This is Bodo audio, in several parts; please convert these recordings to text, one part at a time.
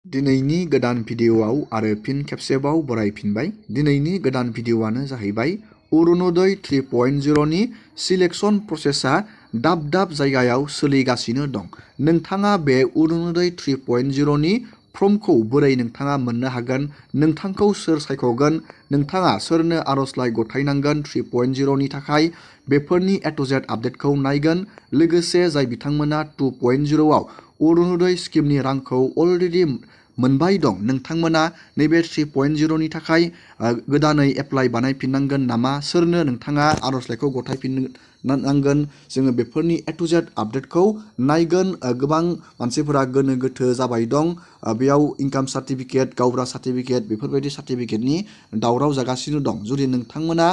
दिनैनि गोदान भिडिअआव आरो फिन खेबसेबाव बरायफिनबाय। दिनैनि गोदान भिडिअआनो जाहैबाय अरुणोदय 3.0 नि सिलेक्शन प्रसेसा दाब दाब जायगायाव सोलिगासिनो दं। नोंथाङा बे अरुणोदय 3.0 नि फर्मखौ बोरै नोंथाङा मोननो हागोन, नोंथांखौ सोर सायख'गोन, नोंथाङा सोरनो आर'जलाइ गथायनांगोन 3.0 नि थाखाय, बेफोरनि A to Z आपडेटखौ नायगोन। लोगोसे जाय बिथांमोना 2.0 आव अरुणोदय स्किमनि रांखौ अलरेडि मोनबाय दं, नोंथांमोना नैबे 3.0 नि थाखाय गोदानै एप्लाइ बानायफिननांगोन नामा, सोरनो नोंथाङा आर'जलाइखौ गथायफिननांगोन, जोङो बेफोरनि A to Z आपडेटखौ नायगोन। गोबां मानसिफोरा गोनो गोथो जाबाय दं। बेयाव इनकाम सार्टिफिकेट, गावब्रा सार्टिफिकेट, बेफोरबायदि सार्टिफिकेटनि दावराव जागासिनो दं। जुदि नोंथांमोना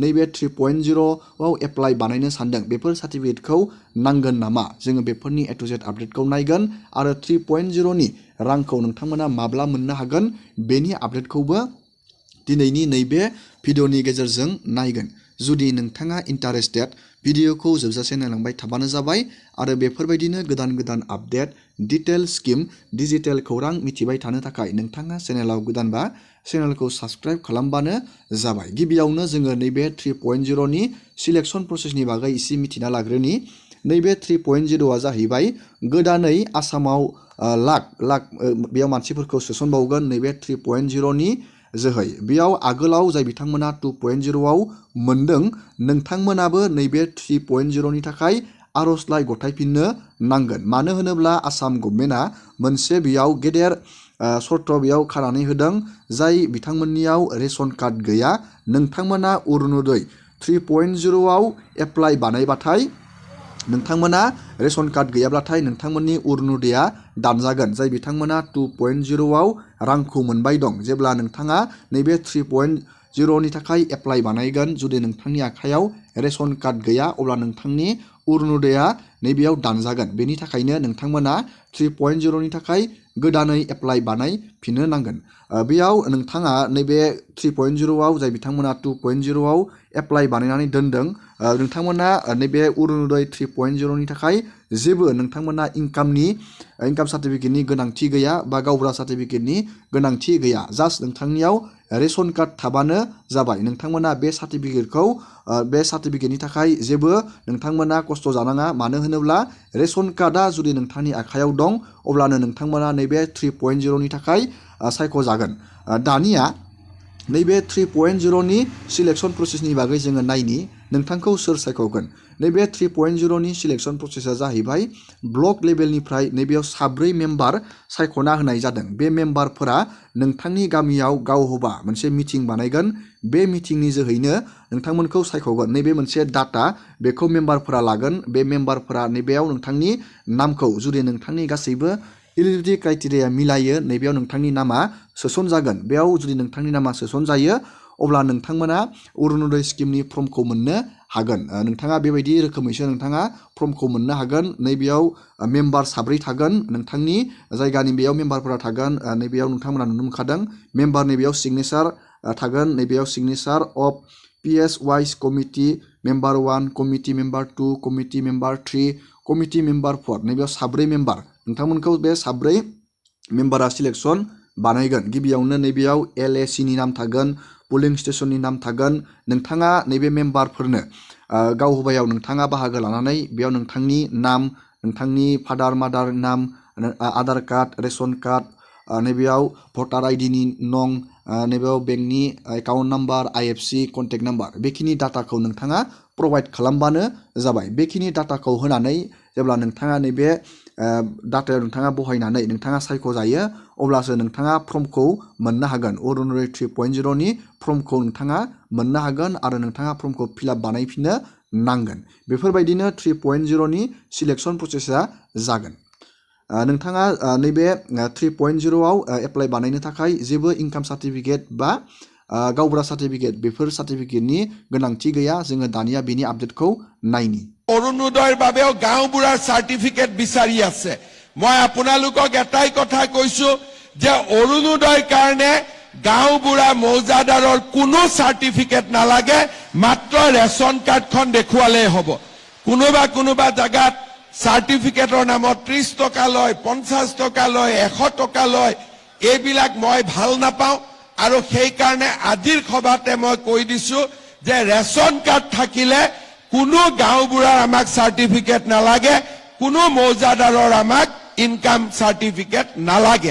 नैबे 3.0 आव एप्लाइ बानायनो सानदों, बेफोर सार्टिफिकेटखौ नांगोन नामा, जोङो बेफोरनि A to Z आपडेटखौ नायगोन। आरो 3.0 नि रांखौ नोंथांमोना माब्ला मोननो हागोन, बेनि आपडेटखौबो दिनैनि नैबे भिडिअनि गेजेरजों नायगोन। जुदि नोंथाङा इन्टारेस्टेड, भिडिअखौ जोबजासे नायलांबाय थाबानो जाबाय। आरो बेफोरबायदिनो गोदान गोदान आपडेट, डिटेल स्किम, डिजिटेल खौरां मिथिबाय थानो थाखाय नोंथाङा चेनेलाव गोदानबा चेनेलखौ साबस्क्राइब खालामबानो जाबाय। गिबियावनो जोङो नैबे 3.0 नि सिलेक्शन प्रसेसनि बागै एसे मिथिना लाग्रोनि। नैबे 3.0 जाहैबाय गोदानै आसामाव लाख बेयाव मानसिफोरखौ सोसनबावगोन नैबे 3.0 नि जोहै। बेयाव आगोलाव जाय बिथांमोना 2.0 आव मोनदों, नोंथांमोनाबो नैबे 3.0 नि थाखाय आर'जलाइ गथायफिननो नांगोन। मानो होनोब्ला आसाम गभर्नमेन्टआ मोनसे बेयाव गेदेर सर्त बेयाव खानानै होदों। जाय बिथांमोननियाव रेशन कार्ड गैया, नोंथांमोना अरुणोदय 3.0 आव एप्लाइ बानायबाथाय नोंथांमोना रेशन कार्ड गैयाब्लाथाय नोंथांमोननि अरुणोदयआ दानजागोन। जाय बिथांमोना 2.0 आव रांखौ मोनबाय दं, जेब्ला नोंथाङा नैबे 3.0 नि थाखाय एप्लाइ बानायगोन, जुदि नोंथांनि आखायाव रेशन कार्ड गैया, अब्ला नोंथांनि अरुणोदयआ नैबेयाव दानजागोन। बेनि थाखायनो नोंथांमोना 3.0 नि थाखाय गोदानै एप्लाइ बानायफिननो नांगोन। बेयाव नोंथाङा नैबे 3.0 आव जाय बिथांमोना 2.0 आव एप्लाइ बानायनानै दोनदों, नोंथांमोना नैबे अरुणोदय 3.0 नि थाखाय जेबो नोंथांमोना इनकाम सार्टिफिकेटनि गोनांथि गैया बा गावब्रा सार्टिफिकेटनि गोनांथि गैया। जास्ट नोंथांनियाव रेशन कार्ड थाबानो जाबाय। नोंथांमोना बे सार्टिफिकेटनि थाखाय जेबो नोंथांमोना खस्थ' जानाङा। मानो होनोब्ला रेशन कार्डआ जुदि नोंथांनि आखायाव दं, अब्लानो नोंथांमोना नैबे 3.0 नि थाखाय सायख'जागोन। दानिया नैबे 3.0 नि सिलेक्शन प्रसेसनि बागै जोङो नायनि, नोंथांखौ सोर सायख'गोन। नैबे 3.0 नि सिलेक्शन प्रसेसा जाहैबाय ब्लक लेभेलनिफ्राय नैबेयाव 7 मेम्बार सायख'ना होनाय जादों। बे मेम्बारफोरा नोंथांनि गामियाव गावहोबा मोनसे मिटिं बानायगोन। बे मिटिंनि जोहैनो नोंथांमोनखौ सायख'गोन। नैबे मोनसे डाटा, बेखौ मेम्बारफोरा लागोन। बे मेम्बारफोरा नैबेयाव नोंथांनि नामखौ, जुदि नोंथांनि गासैबो इलिजिबिलिटि क्राइटेरिया मिलायो, नैबेयाव नोंथांनि नामा सोसनजागोन। बेयाव जुदि नोंथांनि नामा सोसनजायो, अब्ला नोंथांमोना अरुणोदय स्किमनि फर्मखौ मोननो हागोन। नोंथाङा बेबायदि रोखोमैसो नोंथाङा फर्मखौ मोननो हागोन। नैबेयाव मेम्बार 7 थागोन। नोंथांनि जायगानि बेयाव मेम्बारफोरा थागोन। नैबेयाव नोंथांमोना नुनो मोनखादों मेम्बार, नैबेयाव सिगनेसार थागोन। नैबेयाव सिगनेसार अफ PS vice committee member 1, committee member 2, committee member 3, committee member 4, नैबेयाव 7 मेम्बार। नोंथांमोनखौ बे 7 मेम्बारा सिलेक्शन बानायगोन। गिबियावनो नैबेयाव LAC नि नाम थागोन, पुलिं स्टेशननि नाम थागोन। नोंथाङा नैबे मेम्बारफोरनो गावहोबायाव नोंथाङा बाहागो लानानै बेयाव नोंथांनि नाम, नोंथांनि फादार मादार नाम, आधार कार्ड, रेशन कार्ड, नैबेयाव भटार आइडिनि नं, नैबेयाव बेंकनि account number, IFC contact number, बेखिनि डाटाखौ नोंथाङा प्रभाइड खालामबानो जाबाय। बेखिनि डाटाखौ होनानै जेब्ला नोंथाङा नैबे डाटायाव नोंथाङा बहायनानै नोंथाङा सायख'जायो, अब्लासो नोंथाङा फर्मखौ मोननो हागोन। अरुणोदय 3.0 नि फर्मखौ नोंथाङा मोननो हागोन आरो नोंथाङा फर्मखौ फिलआप बानायफिननो नांगोन। बेफोरबायदिनो 3.0 नि सिलेक्शन प्रसेसा जागोन। नोंथाङा नैबे 3.0 आव एप्लाइ बानायनो थाखाय जेबो इनकाम सार्टिफिकेट बा गावब्रा सार्टिफिकेट, बेफोर सार्टिफिकेटनि गोनांथि गैया। जोङो दानिया बेनि आपडेटखौ नायनि। অৰুণোদয়ৰ বাবেও গাঁওবুঢ়াৰ চাৰ্টিফিকেট বিচাৰি আছে। মই আপোনালোকক এটাই কথা কৈছো যে অৰুণোদয়ৰ কাৰণে গাঁওবুঢ়া মৌজাদাৰৰ কোনো চাৰ্টিফিকেট নালাগে, মাত্ৰ ৰেচন কাৰ্ডখন দেখুৱালেই হ'ব। কোনোবা জাগাত চাৰ্টিফিকেটৰ নামত 30 টকা লয়, 50 টকা লয়, 100 টকা লয়। এইবিলাক মই ভাল নাপাওঁ আৰু সেই কাৰণে আজিৰ সভাতে মই কৈ দিছো যে ৰেচন কাৰ্ড থাকিলে কোনো গাঁওবুঢ়াৰ আমাক চাৰ্টিফিকেট নালাগে, কোনো মৌজাদাৰৰ আমাক ইনকাম চাৰ্টিফিকেট নালাগে।